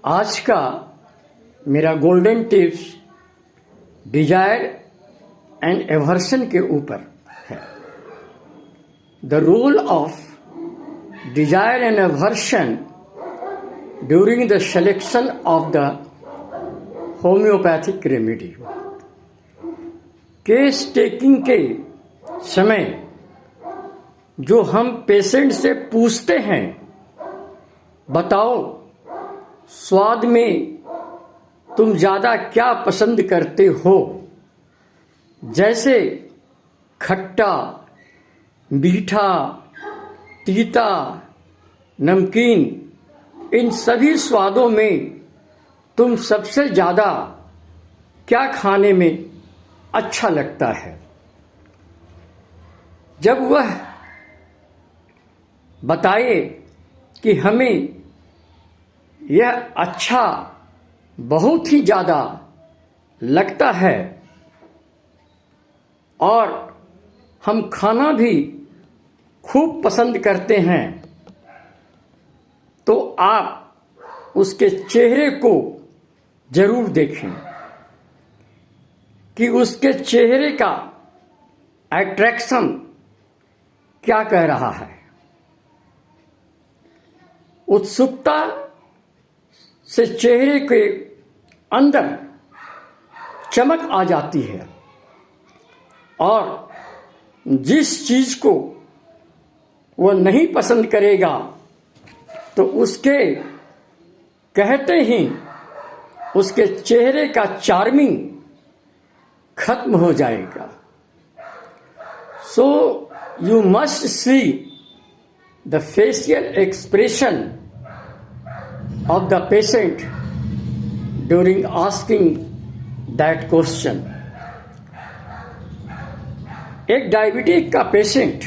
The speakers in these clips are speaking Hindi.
आज का मेरा golden tips desire and aversion के ऊपर है। The role of desire and aversion during the selection of the homeopathic remedy. Case taking के समय जो हम पेशेंट से पूछते हैं, बताओ स्वाद में तुम ज्यादा क्या पसंद करते हो, जैसे खट्टा, मीठा, तीता, नमकीन, इन सभी स्वादों में तुम सबसे ज्यादा क्या खाने में अच्छा लगता है। जब वह बताए कि हमें यह अच्छा बहुत ही ज्यादा लगता है और हम खाना भी खूब पसंद करते हैं, तो आप उसके चेहरे को जरूर देखें कि उसके चेहरे का अट्रैक्शन क्या कह रहा है। उत्सुकता से चेहरे के अंदर चमक आ जाती है और जिस चीज को वह नहीं पसंद करेगा तो उसके कहते ही उसके चेहरे का चार्मिंग खत्म हो जाएगा। So you must see the facial expression of the patient during asking that question। एक डायबिटिक का पेशेंट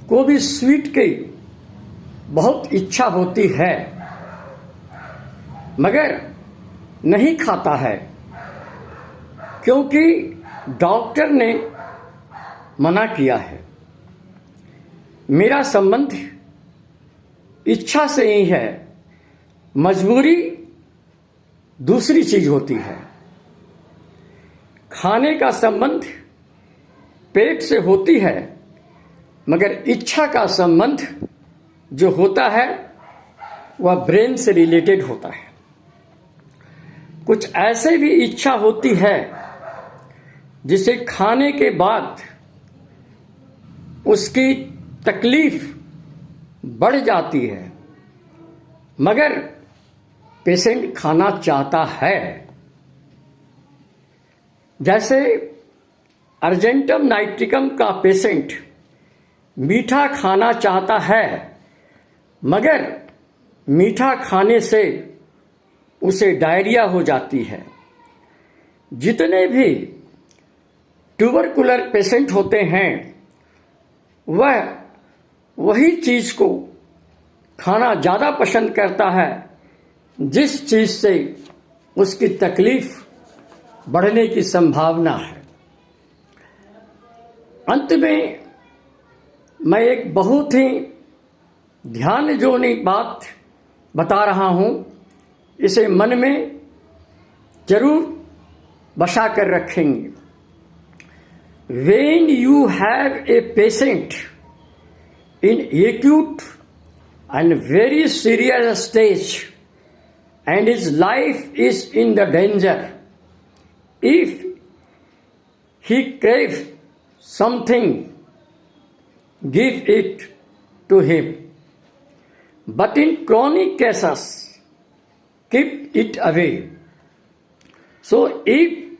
को भी स्वीट की बहुत इच्छा होती है, मगर नहीं खाता है क्योंकि डॉक्टर ने मना किया है। मेरा संबंध इच्छा से ही है, मजबूरी दूसरी चीज होती है। खाने का संबंध पेट से होती है, मगर इच्छा का संबंध जो होता है वह ब्रेन से रिलेटेड होता है। कुछ ऐसे भी इच्छा होती है जिसे खाने के बाद उसकी तकलीफ बढ़ जाती है, मगर पेशेंट खाना चाहता है। जैसे अर्जेंटम नाइट्रिकम का पेशेंट मीठा खाना चाहता है, मगर मीठा खाने से उसे डायरिया हो जाती है। जितने भी ट्यूबरकुलर पेशेंट होते हैं वह वही चीज को खाना ज्यादा पसंद करता है जिस चीज से उसकी तकलीफ बढ़ने की संभावना है। अंत में मैं एक बहुत ही ध्यान जोनी बात बता रहा हूं, इसे मन में जरूर बसा कर रखेंगे। When you have a patient in acute and very serious stage and his life is in the danger, if he craves something, give it to him. But in chronic cases, keep it away. So if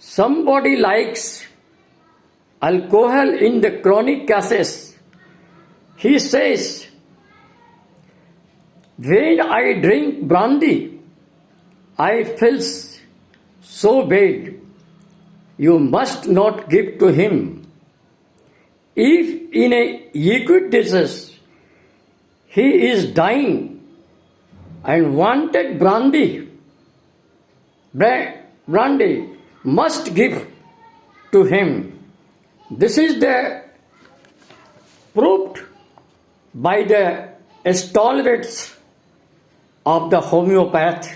somebody likes alcohol in the chronic cases, he says, when I drink brandy, I feel so bad. You must not give to him. If in a acute disease he is dying and wanted brandy must give to him. This is the proved by the stalwarts of the homeopath,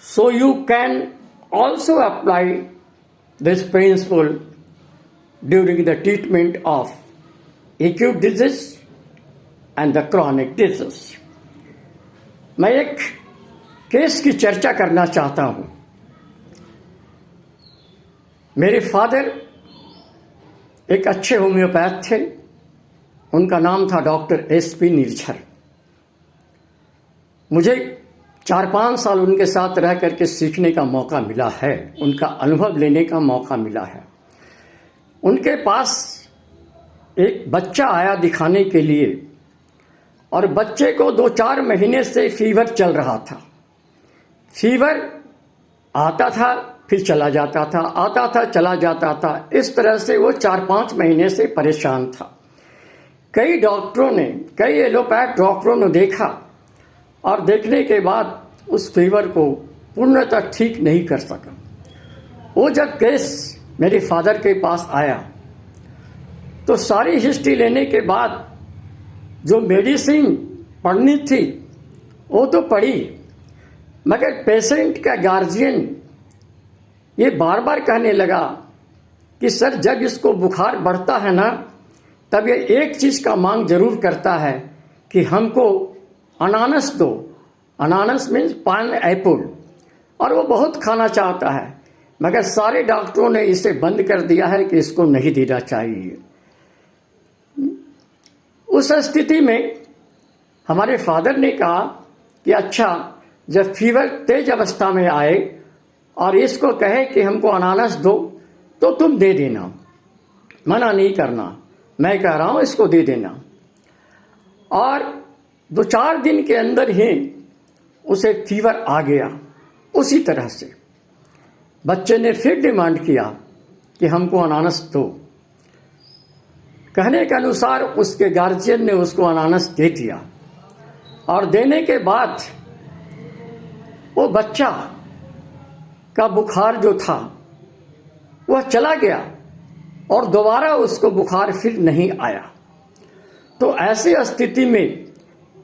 so you can also apply this principle during the treatment of acute disease and the chronic disease. मैं एक केस की चर्चा करना चाहता हूं। मेरे फादर एक अच्छे होम्योपैथ थे। उनका नाम था डॉक्टर SP निर्झर। मुझे 4-5 साल उनके साथ रह करके सीखने का मौका मिला है, उनका अनुभव लेने का मौका मिला है। उनके पास एक बच्चा आया दिखाने के लिए और बच्चे को 2-4 महीने से फीवर चल रहा था। फीवर आता था फिर चला जाता था, आता था चला जाता था। इस तरह से वो 4-5 महीने से परेशान था। कई डॉक्टरों ने, कई एलोपैथ डॉक्टरों ने देखा और देखने के बाद उस फीवर को पूर्णतः ठीक नहीं कर सका। वो जब केस मेरे फादर के पास आया तो सारी हिस्ट्री लेने के बाद जो मेडिसिन पढ़नी थी वो तो पढ़ी, मगर पेशेंट का गार्जियन ये बार बार कहने लगा कि सर जब इसको बुखार बढ़ता है ना तब ये एक चीज का मांग जरूर करता है कि हमको अनानस दो। अनानस मीन्स पाइन एप्पल, और वो बहुत खाना चाहता है, मगर सारे डॉक्टरों ने इसे बंद कर दिया है कि इसको नहीं देना चाहिए। उस स्थिति में हमारे फादर ने कहा कि अच्छा, जब फीवर तेज अवस्था में आए और इसको कहे कि हमको अनानस दो तो तुम दे देना, मना नहीं करना, मैं कह रहा हूं इसको दे देना। और 2-4 दिन के अंदर ही उसे फीवर आ गया। उसी तरह से बच्चे ने फिर डिमांड किया कि हमको अनानस दो। कहने के अनुसार उसके गार्जियन ने उसको अनानस दे दिया और देने के बाद वो बच्चा का बुखार जो था वह चला गया और दोबारा उसको बुखार फिर नहीं आया। तो ऐसी स्थिति में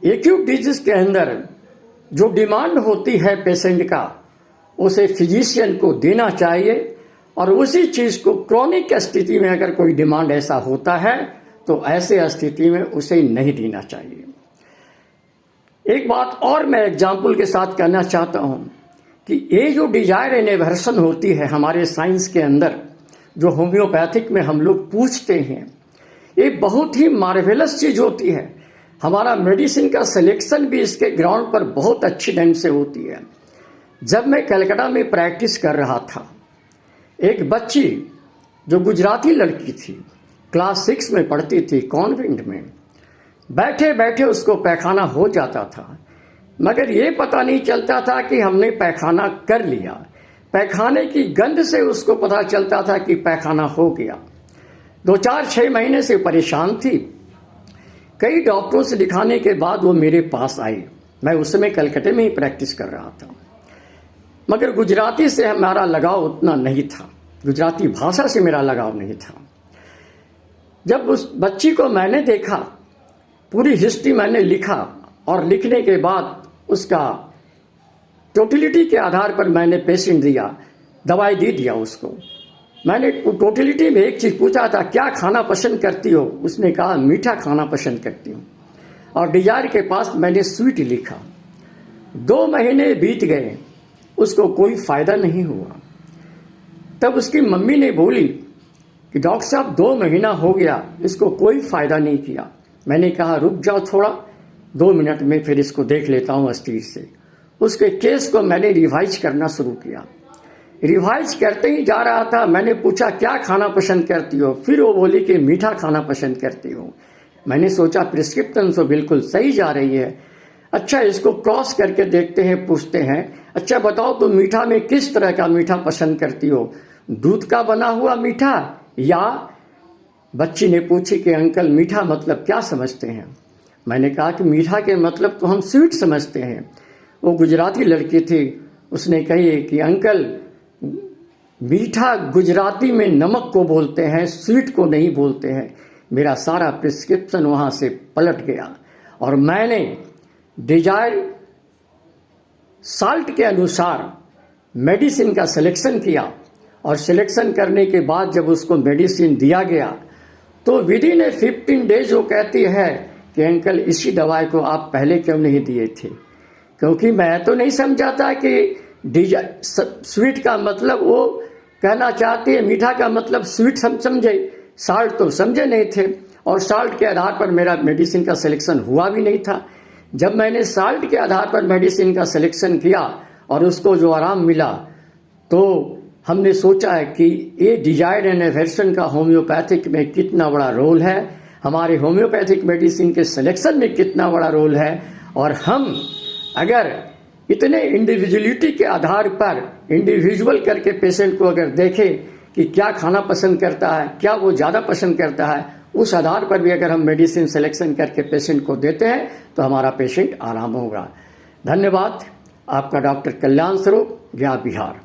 एक्यूट डिजीज के अंदर जो डिमांड होती है पेशेंट का, उसे फिजिशियन को देना चाहिए, और उसी चीज को क्रोनिक स्थिति में अगर कोई डिमांड ऐसा होता है तो ऐसे स्थिति में उसे नहीं देना चाहिए। एक बात और मैं एग्जाम्पल के साथ कहना चाहता हूं कि ये जो डिजायर एंड एवर्सन होती है हमारे साइंस के अंदर, जो होम्योपैथिक में हम लोग पूछते हैं, ये बहुत ही मार्वेलस चीज होती है। हमारा मेडिसिन का सिलेक्शन भी इसके ग्राउंड पर बहुत अच्छी ढंग से होती है। जब मैं कलकत्ता में प्रैक्टिस कर रहा था, एक बच्ची जो गुजराती लड़की थी, क्लास 6 में पढ़ती थी, कॉन्वेंट में, बैठे बैठे उसको पैखाना हो जाता था, मगर ये पता नहीं चलता था कि हमने पैखाना कर लिया। पैखाने की गंध से उसको पता चलता था कि पैखाना हो गया। 2-4-6 महीने से परेशान थी। कई डॉक्टरों से दिखाने के बाद वो मेरे पास आई। मैं उस समय कलकत्ते में ही प्रैक्टिस कर रहा था, मगर गुजराती से हमारा लगाव उतना नहीं था, गुजराती भाषा से मेरा लगाव नहीं था। जब उस बच्ची को मैंने देखा, पूरी हिस्ट्री मैंने लिखा और लिखने के बाद उसका टोटलिटी के आधार पर मैंने पेशेंट दिया, दवाई दे दिया उसको। मैंने टोटलिटी में एक चीज पूछा था, क्या खाना पसंद करती हो? उसने कहा मीठा खाना पसंद करती हूँ। और डिजायर के पास मैंने स्वीट लिखा। 2 महीने बीत गए, उसको कोई फायदा नहीं हुआ। तब उसकी मम्मी ने बोली कि डॉक्टर साहब 2 महीना हो गया, इसको कोई फायदा नहीं किया। मैंने कहा रुक जाओ थोड़ा, 2 मिनट में फिर इसको देख लेता हूँ अस्थिर से। उसके केस को मैंने रिवाइज करना शुरू किया। रिवाइज करते ही जा रहा था, मैंने पूछा क्या खाना पसंद करती हो? फिर वो बोली कि मीठा खाना पसंद करती हो। मैंने सोचा प्रिस्क्रिप्शन तो बिल्कुल सही जा रही है। अच्छा, इसको क्रॉस करके देखते हैं, पूछते हैं, अच्छा बताओ तुम मीठा में किस तरह का मीठा पसंद करती हो? दूध का बना हुआ मीठा या? बच्ची ने पूछी कि अंकल मीठा मतलब क्या समझते हैं? मैंने कहा कि मीठा के मतलब तो हम स्वीट समझते हैं। वो गुजराती लड़की थी, उसने कही कि अंकल मीठा गुजराती में नमक को बोलते हैं, स्वीट को नहीं बोलते हैं। मेरा सारा प्रिस्क्रिप्शन वहाँ से पलट गया और मैंने डिजायर साल्ट के अनुसार मेडिसिन का सिलेक्शन किया और सिलेक्शन करने के बाद जब उसको मेडिसिन दिया गया तो विद इन 15 डेज वो कहती है कि अंकल इसी दवाई को आप पहले क्यों नहीं दिए थे, क्योंकि मैं तो नहीं समझा था कि स्वीट का मतलब वो कहना चाहती है, मीठा का मतलब स्वीट समझे, साल्ट तो समझे नहीं थे और साल्ट के आधार पर मेरा मेडिसिन का सिलेक्शन हुआ भी नहीं था। जब मैंने साल्ट के आधार पर मेडिसिन का सिलेक्शन किया और उसको जो आराम मिला तो हमने सोचा है कि ये डिजायर्ड एंड एवर्सन का होम्योपैथिक में कितना बड़ा रोल है, हमारे होम्योपैथिक मेडिसिन के सिलेक्शन में कितना बड़ा रोल है। और हम अगर इतने इंडिविजुअलिटी के आधार पर इंडिविजुअल करके पेशेंट को अगर देखें कि क्या खाना पसंद करता है, क्या वो ज़्यादा पसंद करता है, उस आधार पर भी अगर हम मेडिसिन सिलेक्शन करके पेशेंट को देते हैं तो हमारा पेशेंट आराम होगा। धन्यवाद। आपका डॉक्टर कल्याण स्वरूप, गया बिहार।